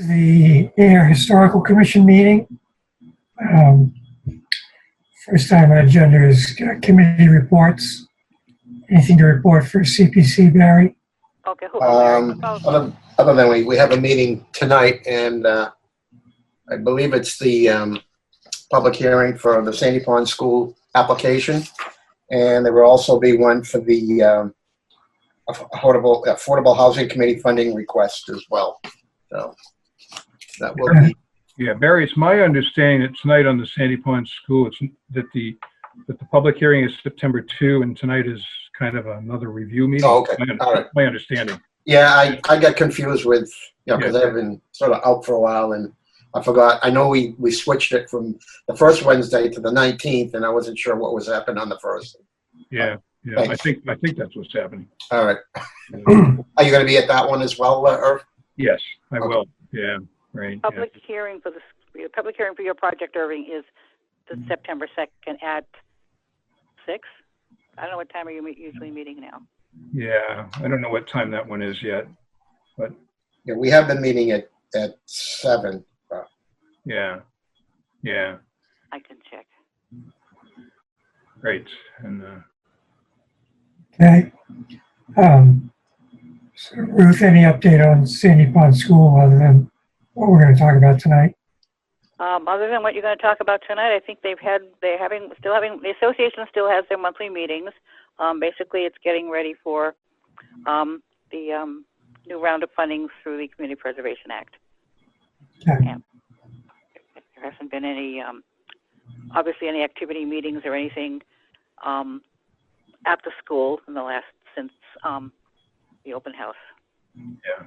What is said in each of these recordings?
The Ayer Historical Commission meeting. Um, First time on the agenda is committee reports. Anything to report for CPC, Barry? Okay. Other than we have a meeting tonight, and I believe it's the public hearing for the Sandy Pond School application, and there will also be one for the Affordable Housing Committee funding request as well. So that will be. Yeah, Barry, it's my understanding that tonight on the Sandy Pond School, it's that the public hearing is September 2, and tonight is kind of another review meeting. Oh, okay. All right. My understanding. Yeah, I got confused with, because I've been sort of out for a while, and I forgot. I know we switched it from the first Wednesday to the 19th, and I wasn't sure what was happening on the first. Yeah, I think that's what's happening. All right. Are you going to be at that one as well, Irv? Yes, I Okay. will. Yeah, right. Public hearing for your project, Irving, is the September 2nd at 6. I don't know what time are you usually meeting now. Yeah, I don't know what time that one is yet, but Yeah, we have been meeting at 7. yeah, I can check. great. And Okay. So Ruth, any update on Sandy Pond School other than what we're going to talk about tonight? Other than what you're going to talk about tonight, I think the association still has their monthly meetings. Basically, it's getting ready for the new round of funding through the Community Preservation Act. Okay. Yeah. There hasn't been any, obviously, any activity meetings or anything at the school in the last since the open house. yeah,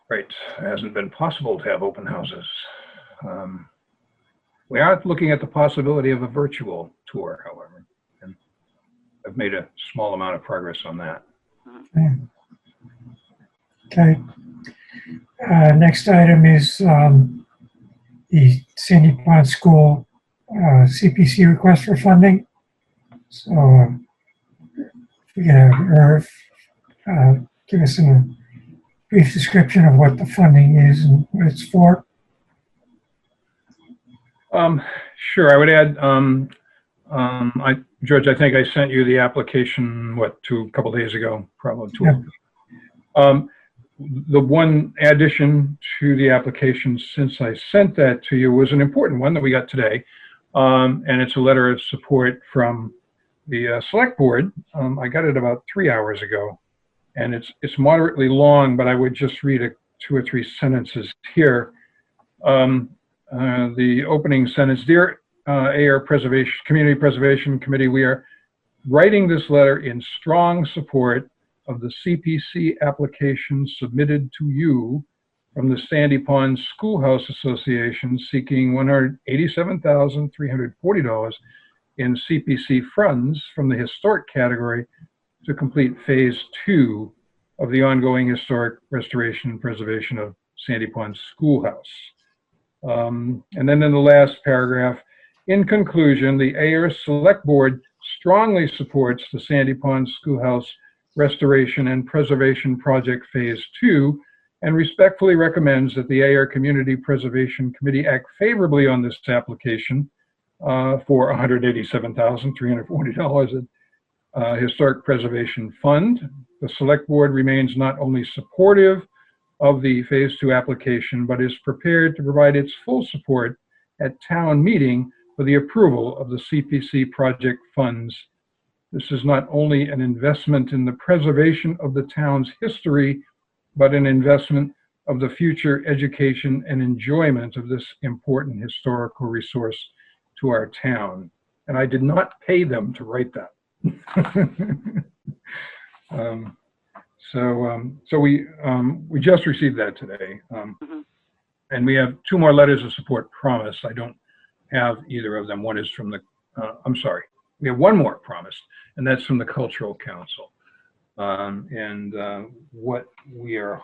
right. It hasn't been possible to have open houses. We are looking at the possibility of a virtual tour, however, and I've made a small amount of progress on that. Okay. Next item is the Sandy Pond School CPC request for funding. So if we can have Irv give us a brief description of what the funding is and what it's for. Sure, I would add, George, I think I sent you the application, a couple days ago, probably 2 weeks ago. The one addition to the application since I sent that to you was an important one that we got today. And it's a letter of support from the select board. I got it about 3 hours ago, and it's moderately long, but I would just read 2 or 3 sentences here. The opening sentence: Dear Ayer Community Preservation Committee, we are writing this letter in strong support of the CPC application submitted to you from the Sandy Pond Schoolhouse Association seeking $187,340 in CPC funds from the historic category to complete phase 2 of the ongoing historic restoration and preservation of Sandy Pond Schoolhouse. And then in the last paragraph, in conclusion, the Ayer Select Board strongly supports the Sandy Pond Schoolhouse Restoration and Preservation Project Phase 2 and respectfully recommends that the Ayer Community Preservation Committee act favorably on this application for $187,340 Historic Preservation Fund. The Select Board remains not only supportive of the Phase 2 application, but is prepared to provide its full support at town meeting for the approval of the CPC project funds. This is not only an investment in the preservation of the town's history, but an investment of the future education and enjoyment of this important historical resource to our town. And I did not pay them to write that. So we just received that today. And we have 2 more letters of support promised. I don't have either of them. One is from the, I'm sorry, we have 1 more promised, and that's from the Cultural Council. What we are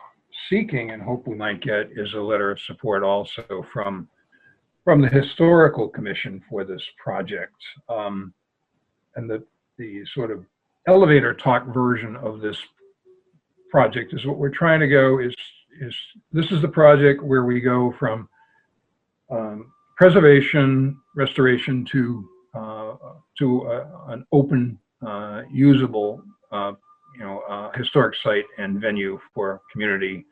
seeking and hope we might get is a letter of support also from the Historical Commission for this project. And the sort of elevator talk version of this project is what we're trying to go is this is the project where we go from preservation, restoration to an open, usable, historic site and venue for community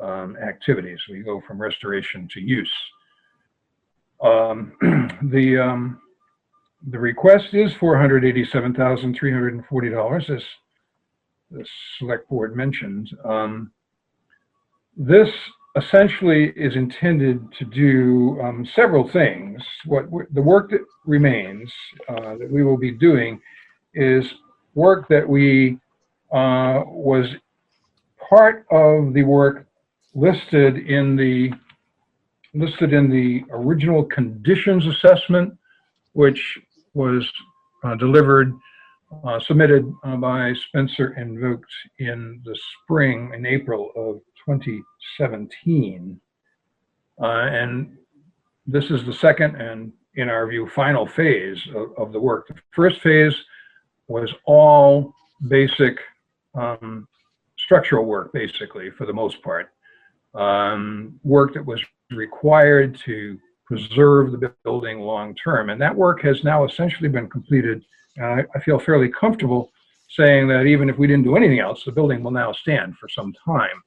activities. We go from restoration to use. The request is $487,340, as the select board mentioned. This essentially is intended to do several things. The work that remains that we will be doing is work that was part of the work listed in the original conditions assessment, which was submitted by Spencer and Vogt in the spring, in April of 2017. And this is the second and, in our view, final phase of the work. The first phase was all basic structural work, basically, for the most part. Work that was required to preserve the building long term. And that work has now essentially been completed. I feel fairly comfortable saying that even if we didn't do anything else, the building will now stand for some time.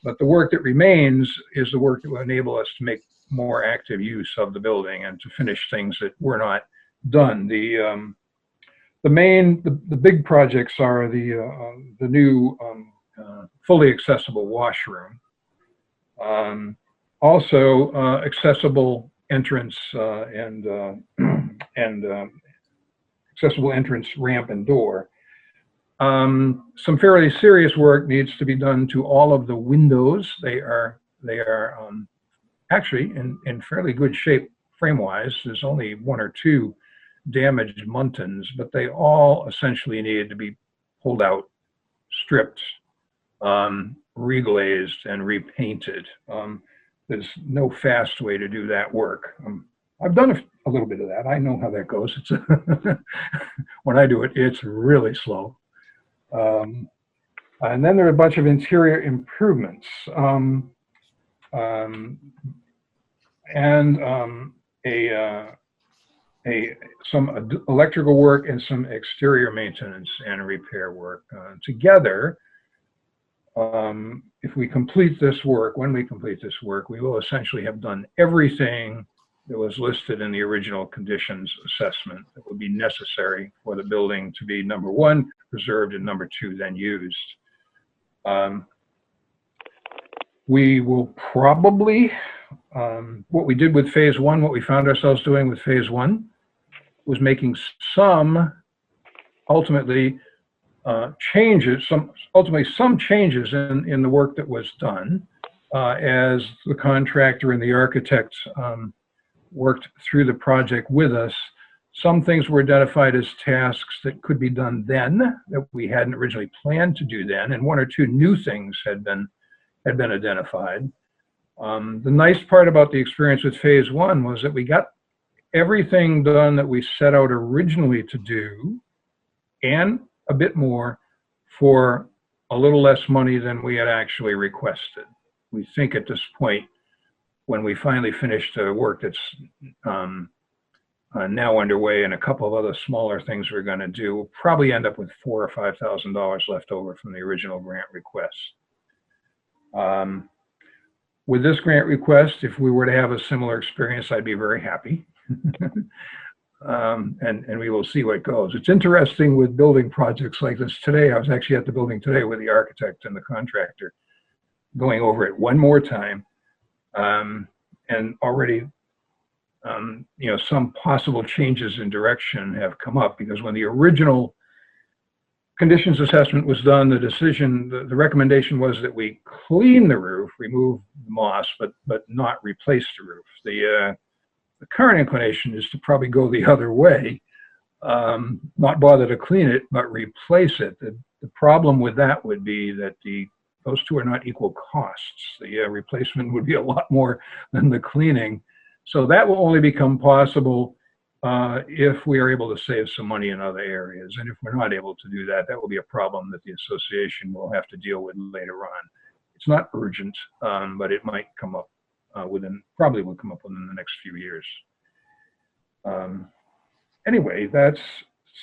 But the work that remains is the work that will enable us to make more active use of the building and to finish things that were not done. The big projects are the new fully accessible washroom. Also, accessible entrance accessible entrance ramp and door. Some fairly serious work needs to be done to all of the windows. They are actually in fairly good shape frame-wise. There's only one or two damaged muntins, but they all essentially needed to be pulled out, stripped, reglazed, and repainted. There's no fast way to do that work. I've done a little bit of that. I know how that goes. It's when I do it, it's really slow. And then there are a bunch of interior improvements some electrical work and some exterior maintenance and repair work. Together, if we complete this work, when we complete this work, we will essentially have done everything that was listed in the original conditions assessment that would be necessary for the building to be, number one, preserved, and number two, then used. We will probably, what we did with phase one, what we found ourselves doing with phase one was making some, ultimately, changes, some changes in the work that was done as the contractor and the architect worked through the project with us. Some things were identified as tasks that could be done then that we hadn't originally planned to do then, and one or two new things had been identified. The nice part about the experience with phase one was that we got everything done that we set out originally to do, and a bit more, for a little less money than we had actually requested. We think at this point, when we finally finish the work that's now underway and a couple of other smaller things we're going to do, we'll probably end up with $4,000 or $5,000 left over from the original grant request. With this grant request, if we were to have a similar experience, I'd be very happy. And we will see what goes. It's interesting with building projects like this today. I was actually at the building today with the architect and the contractor going over it one more time. And already, some possible changes in direction have come up, because when the original conditions assessment was done, the recommendation was that we clean the roof, remove the moss, but not replace the roof. The current inclination is to probably go the other way, not bother to clean it, but replace it. The problem with that would be that those two are not equal costs. The replacement would be a lot more than the cleaning. So that will only become possible if we are able to save some money in other areas. And if we're not able to do that, that will be a problem that the association will have to deal with later on. It's not urgent, but it might come up probably will come up within the next few years. Anyway, that's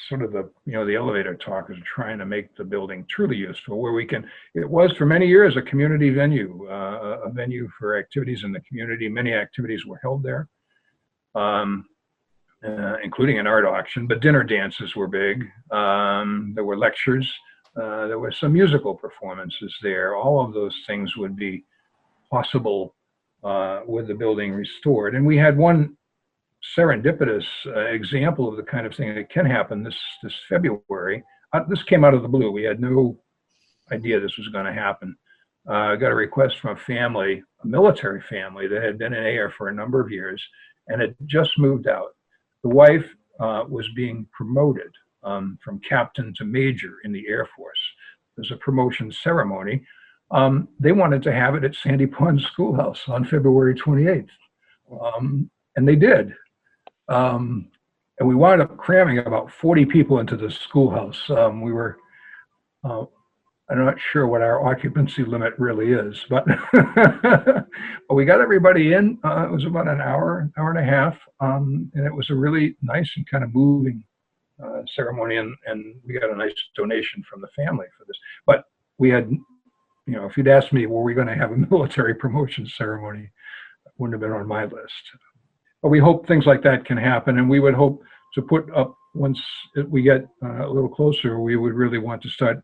sort of the elevator talk, is trying to make the building truly useful, where it was for many years a community venue, a venue for activities in the community. Many activities were held there, including an art auction, but dinner dances were big. There were lectures, there were some musical performances there. All of those things would be possible with the building restored. And we had one serendipitous example of the kind of thing that can happen this February. This came out of the blue. We had no idea this was going to happen. I got a request from a military family that had been in Ayer for a number of years and had just moved out. The wife was being promoted from captain to major in the Air Force. There's a promotion ceremony. They wanted to have it at Sandy Pond Schoolhouse on February 28th. And they did. And we wound up cramming about 40 people into the schoolhouse. We were, I'm not sure what our occupancy limit really is, but, but we got everybody in. It was about an hour and a half. And it was a really nice and kind of moving ceremony. And we got a nice donation from the family for this. But we had, if you'd asked me, were we going to have a military promotion ceremony, it wouldn't have been on my list. But we hope things like that can happen, and we would hope to put up, once we get a little closer, we would really want to start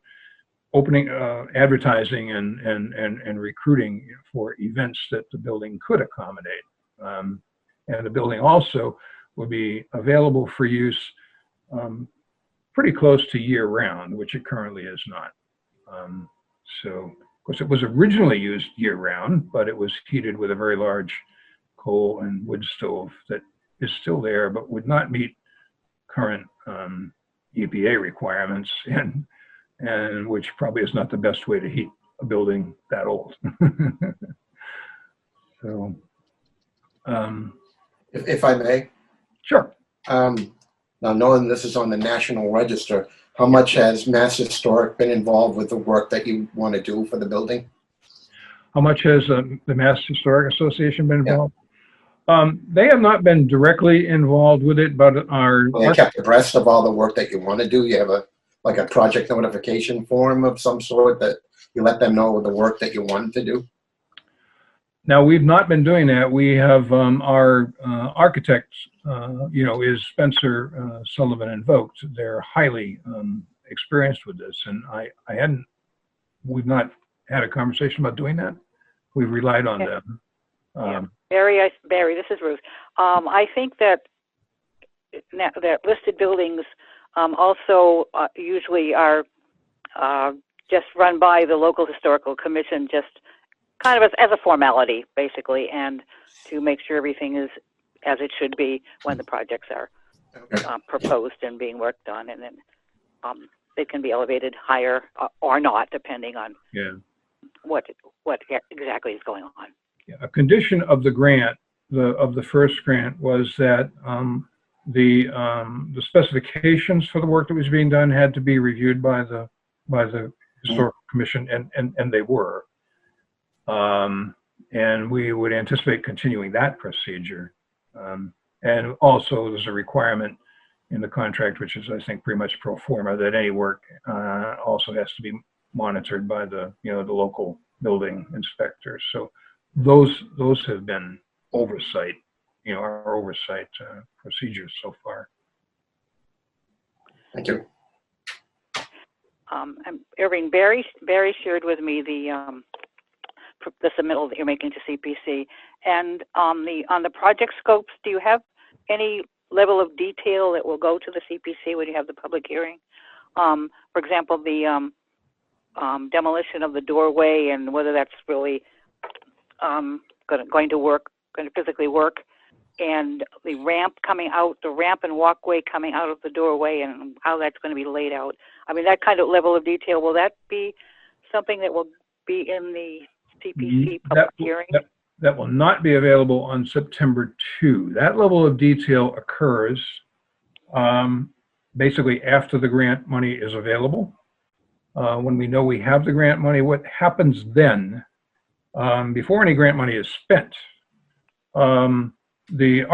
opening, advertising and recruiting for events that the building could accommodate. And the building also would be available for use pretty close to year-round, which it currently is not. So, of course, it was originally used year-round, but it was heated with a very large coal and wood stove that is still there, but would not meet current EPA requirements, and which probably is not the best way to heat a building that old. So, If I may, sure. now knowing this is on the National Register, how much has Mass Historic been involved with the work that you want to do for the building? How much has the Mass Historic Association been involved? They have not been directly involved with it, but They kept abreast of all the work that you want to do. You have a project notification form of some sort that you let them know the work that you want to do. Now, we've not been doing that. We have our architect, is Spencer Sullivan and Vogt. They're highly experienced with this, and we've not had a conversation about doing that. We've relied on them. Barry, this is Ruth. I think that listed buildings also usually are just run by the local historical commission, just kind of as a formality, basically, and to make sure everything is as it should be when the projects are proposed and being worked on, and then they can be elevated higher or not, depending on what exactly is going on. A condition of the grant, of the first grant, was that the specifications for the work that was being done had to be reviewed by the historical commission, and they were. And we would anticipate continuing that procedure. And also, there's a requirement in the contract, which is, I think, pretty much pro forma, that any work also has to be monitored by the local building inspectors. So those have been oversight, our oversight procedures so far. Thank you. Irving, Barry shared with me the submittal that you're making to CPC, and on the project scopes, do you have any level of detail that will go to the CPC when you have the public hearing? For example, the demolition of the doorway, and whether that's really going to physically work, and the ramp and walkway coming out of the doorway, and how that's going to be laid out. I mean, that kind of level of detail, will that be something that will be in the CPC public hearing? That will not be available on September 2. That level of detail occurs basically after the grant money is available. When we know we have the grant money, what happens then before any grant money is spent, the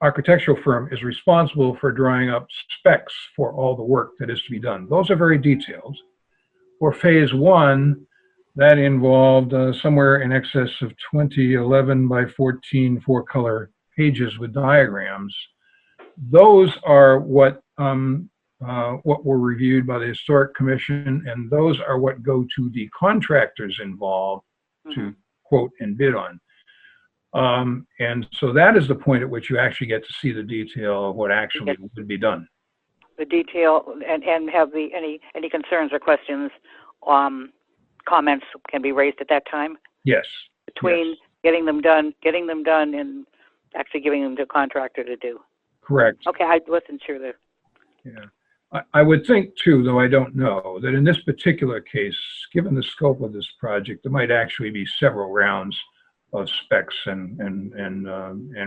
architectural firm is responsible for drawing up specs for all the work that is to be done. Those are very detailed. For phase one, that involved somewhere in excess of 20 11 by 14 four-color pages with diagrams. Those are what were reviewed by the Historic Commission, and those are what go to the contractors involved to quote and bid on. And so that is the point at which you actually get to see the detail of what actually would be done. The detail and have any concerns or questions, comments can be raised at that time? Yes. Between yes. getting them done and actually giving them to a contractor to do. Correct. Okay, I wasn't sure there. Yeah. I would think too, though I don't know, that in this particular case, given the scope of this project, there might actually be several rounds of specs and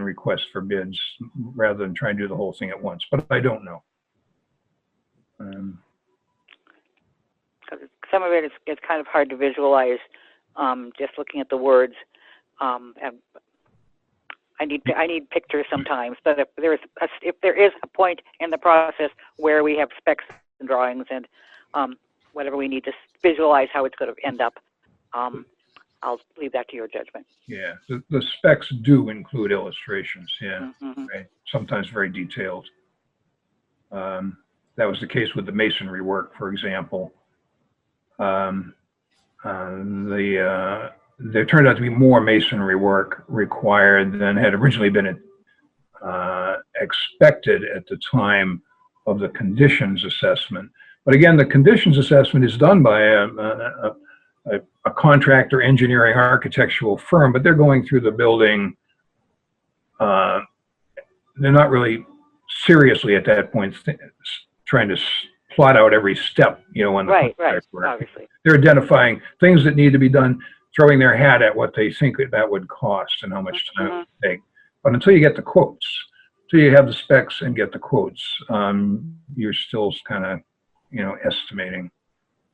requests for bids rather than trying to do the whole thing at once, but I don't know. Some of it is kind of hard to visualize, just looking at the words. And I need pictures sometimes. But if there is a point in the process where we have specs and drawings and whatever we need to visualize how it's going to end up, I'll leave that to your judgment. Yeah, the specs do include illustrations. Yeah, right. Sometimes very detailed. That was the case with the masonry work, for example. There turned out to be more masonry work required than had originally been expected at the time of the conditions assessment. But again, the conditions assessment is done by a contractor, engineering, architectural firm, but they're going through the building. They're not really seriously at that point trying to plot out every step, on the right, work. Obviously. They're identifying things that need to be done, throwing their hat at what they think that would cost and how much time it would take. But until you get the quotes, until you have the specs and get the quotes, you're still kind of, estimating.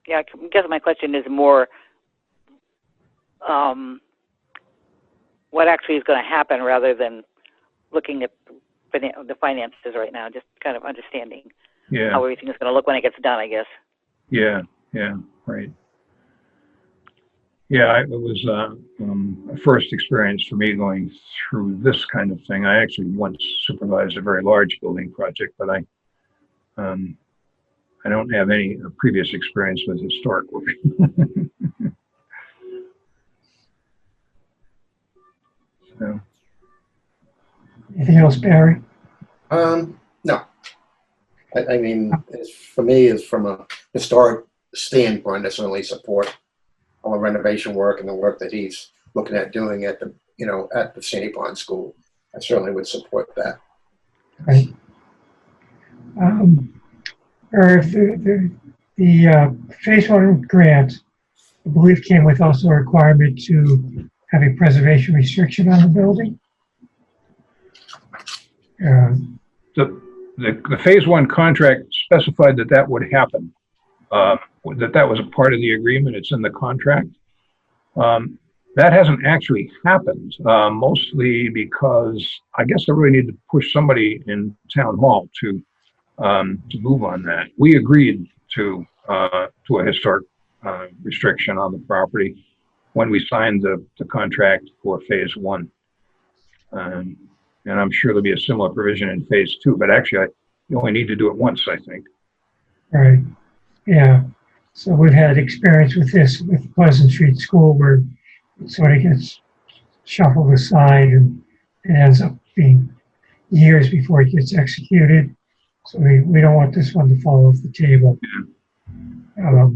Yeah, I guess my question is more what actually is going to happen rather than looking at the finances right now, just kind of understanding how everything is going to look when it gets done, I guess. Yeah, right. Yeah, it was a first experience for me going through this kind of thing. I actually once supervised a very large building project, but I don't have any previous experience with historic work. So. Anything else, Barry? No. I mean, for me, is from a historic standpoint, I certainly support all the renovation work and the work that he's looking at doing at the, at the Sandy Pond School. I certainly would support that. Right. The phase one grant, I believe, came with also a requirement to have a preservation restriction on the building. The phase one contract specified that would happen, that was a part of the agreement. It's in the contract. That hasn't actually happened, mostly because I guess I really need to push somebody in town hall to move on that. We agreed to a historic restriction on the property when we signed the contract for phase one. And I'm sure there'll be a similar provision in phase two, but actually you only need to do it once, I think. Right. Yeah. So we've had experience with this with Pleasant Street School where it sort of gets shuffled aside and it ends up being years before it gets executed. So we don't want this one to fall off the table. Yeah.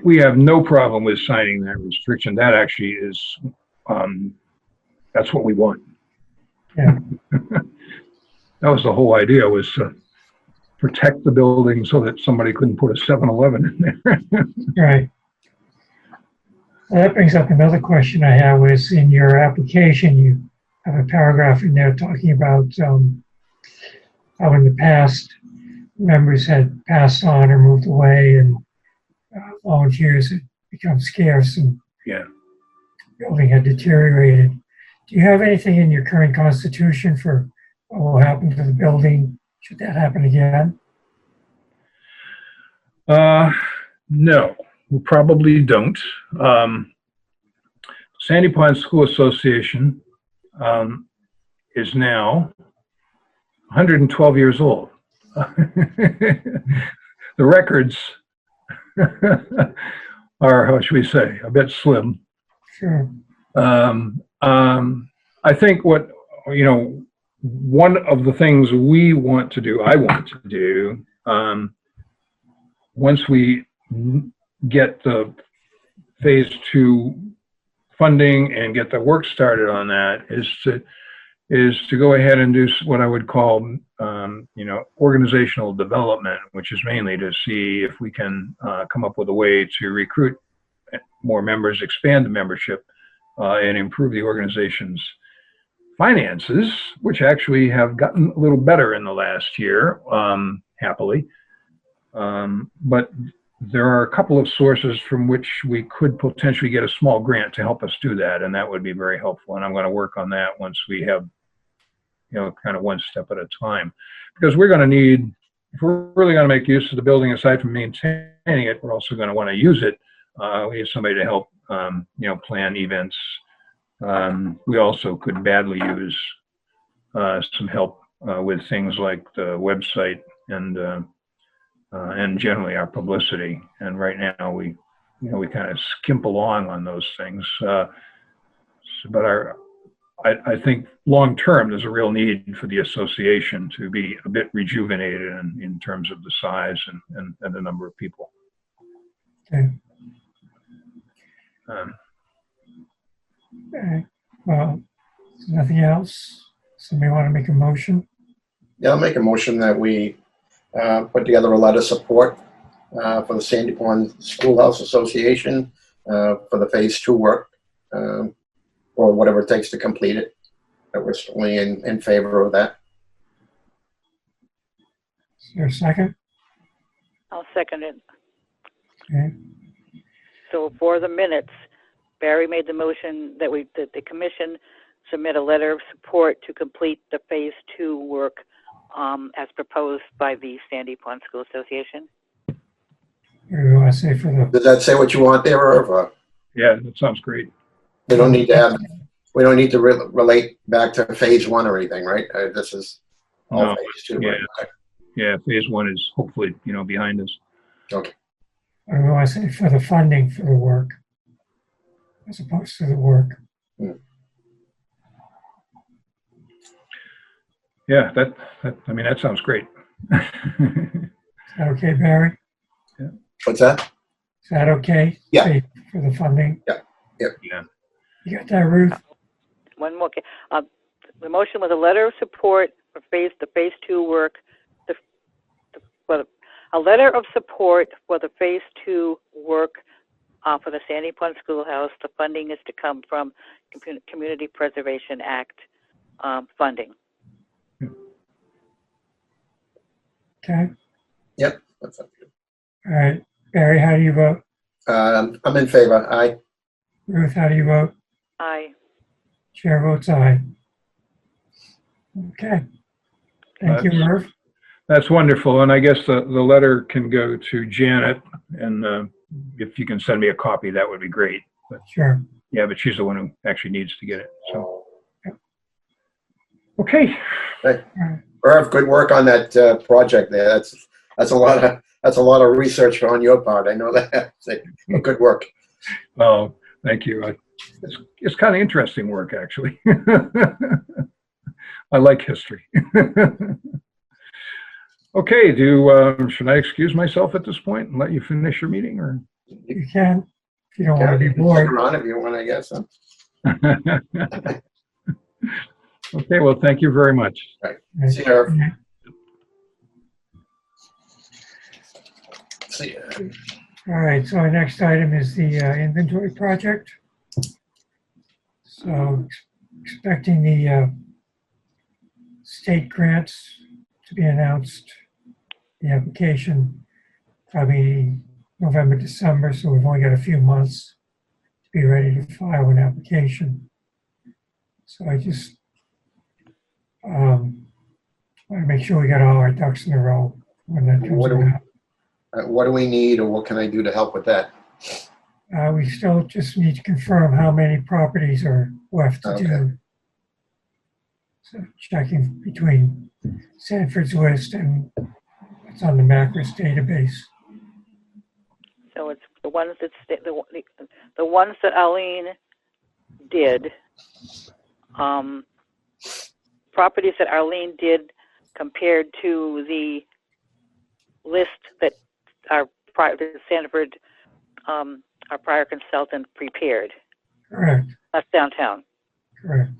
We have no problem with signing that restriction. That actually is, that's what we want. Yeah. That was the whole idea, was to protect the building so that somebody couldn't put a 7-Eleven in there. Right. Well, that brings up another question I have, was in your application, you have a paragraph in there talking about how in the past members had passed on or moved away and volunteers had become scarce. And Yeah. building had deteriorated. Do you have anything in your current constitution for what will happen to the building should that happen again? No, we probably don't. Sandy Pond School Association is now 112 years old. The records are, how should we say, a bit slim. Sure. I think one of the things I want to do, once we get the phase 2 funding and get the work started on that, is to go ahead and do what I would call, organizational development, which is mainly to see if we can come up with a way to recruit more members, expand the membership, and improve the organization's finances, which actually have gotten a little better in the last year, happily. But there are a couple of sources from which we could potentially get a small grant to help us do that, and that would be very helpful. And I'm going to work on that once we have, kind of one step at a time. Because we're going to need, if we're really going to make use of the building, aside from maintaining it, we're also going to want to use it. We have somebody to help, plan events. We also could badly use some help with things like the website and generally our publicity. And right now we kind of skimp along on those things. But I think long term, there's a real need for the association to be a bit rejuvenated in terms of the size and the number of people. Okay. Well, there's nothing else. Somebody want to make a motion? Yeah, I'll make a motion that we put together a letter of support for the Sandy Pond Schoolhouse Association for the phase 2 work, or whatever it takes to complete it. That we're certainly in favor of that. Is there a second? I'll second it. Okay. So for the minutes, Barry made the motion that the commission submit a letter of support to complete the phase 2 work as proposed by the Sandy Pond School Association. What do you want to say for the? Does that say what you want there, Irv? Yeah, that sounds great. We don't need to relate back to phase 1 or anything, right? This is all No, phase 2. yeah. Right? Yeah, phase 1 is hopefully, behind us. Okay. What do you want to say for the funding for the work, as opposed to the work? Yeah, that sounds great. Is that okay, Barry? What's that? Is that okay? Yeah. Say for the funding? Yeah. Yeah. You got that, Ruth? One more. The motion was a letter of support for the phase 2 work. A letter of support for the phase 2 work for the Sandy Pond Schoolhouse. The funding is to come from Community Preservation Act funding. Okay. Yep. That's up to you. All right. Barry, how do you vote? I'm in favor. Aye. Ruth, how do you vote? Aye. Chair votes aye. Okay. Thank you, Irv. That's wonderful. And I guess the letter can go to Janet, and if you can send me a copy, that would be great. But, Sure. yeah, but she's the one who actually needs to get it. So, okay. All right. Irv, good work on that project there. That's a lot of research on your part. I know that. Good work. Oh, thank you. It's kind of interesting work, actually. I like history. Okay, should I excuse myself at this point and let you finish your meeting, or? You can, if you don't want to be bored. Stick around if you want, I guess. Huh? Okay, well, thank you very much. Right. See you, Irv. See you. All right, so our next item is the inventory project. So expecting the state grants to be announced, the application probably November, December, so we've only got a few months to be ready to file an application. So I just want to make sure we got all our ducks in a row when that comes What do, around. what do we need, or what can I do to help with that? We still just need to confirm how many properties are left to Okay. do. So checking between Sanford's list and what's on the Macris database. So it's the ones that the ones that Arlene did, properties that Arlene did compared to the list that our Sanford, our prior consultant prepared. Correct, That's downtown. correct.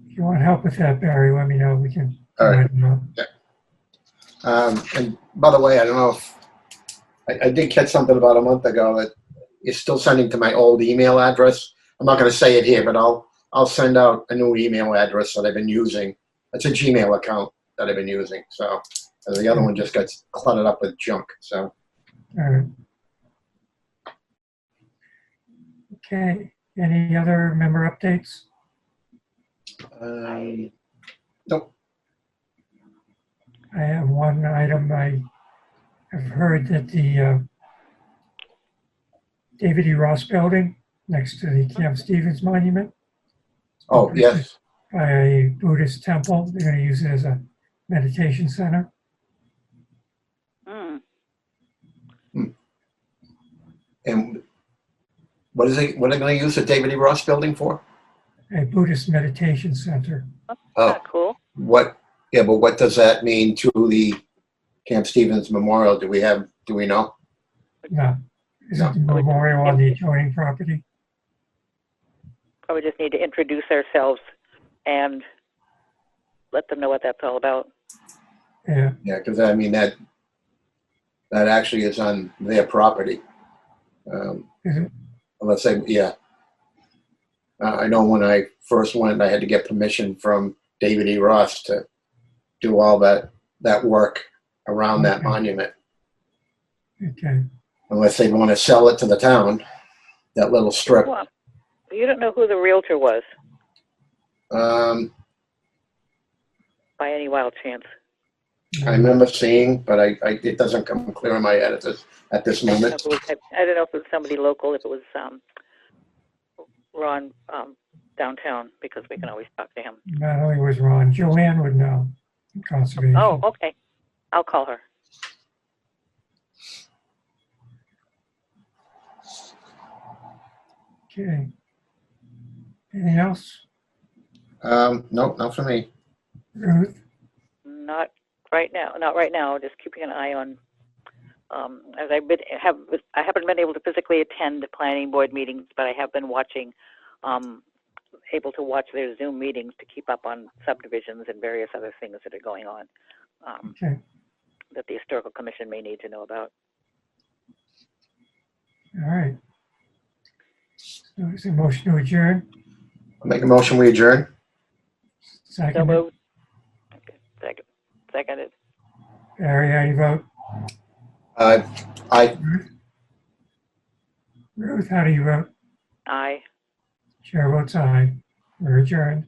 If you want help with that, Barry, let me know. We can. All right. let them know. And by the way, I don't know if I did catch something about a month ago that you're still sending to my old email address. I'm not going to say it here, but I'll send out a new email address that I've been using. It's a Gmail account that I've been using. So and the other one just gets cluttered up with junk. So All right. Okay, any other member updates? nope. I have one item. I have heard that the David E. Ross building next to the Camp Stevens Monument Oh yes. by a Buddhist temple. They're going to use it as a meditation center. Mm. And what is it? What are they going to use the David E. Ross building for? A Buddhist meditation center. That's Oh, kinda cool. what? Yeah, but what does that mean to the Camp Stevens Memorial? Do we know? No, is it the memorial on the adjoining property? Probably just need to introduce ourselves and let them know what that's all about. Yeah, Yeah, because I mean that actually is on their property. is it? Let's say, yeah. I know when I first went, I had to get permission from David E. Ross to do all that work around that Okay. monument. Okay. Unless they want to sell it to the town, that little strip. Well, you don't know who the realtor was Um, by any wild chance. I remember seeing, but it doesn't come clear in my head at this I don't know moment. if it was, I don't know if it was somebody local, if it was Ron downtown, because we can always talk to him. Not only was Ron, Joanne would know. Conservation. Oh, okay. I'll call her. Okay. Anything else? No, not for me. Ruth? Not right now. Not right now. Just keeping an eye on. As I haven't been able to physically attend the planning board meetings, but I have been watching, able to watch their Zoom meetings to keep up on subdivisions and various other things that are going on Okay. that the historical commission may need to know about. All right. So is there a motion to adjourn? I'll make a motion, we adjourn. So Second. moved. Okay. Seconded. Barry, how do you vote? I Ruth, how do you vote? Aye. Chair votes aye. We're adjourned.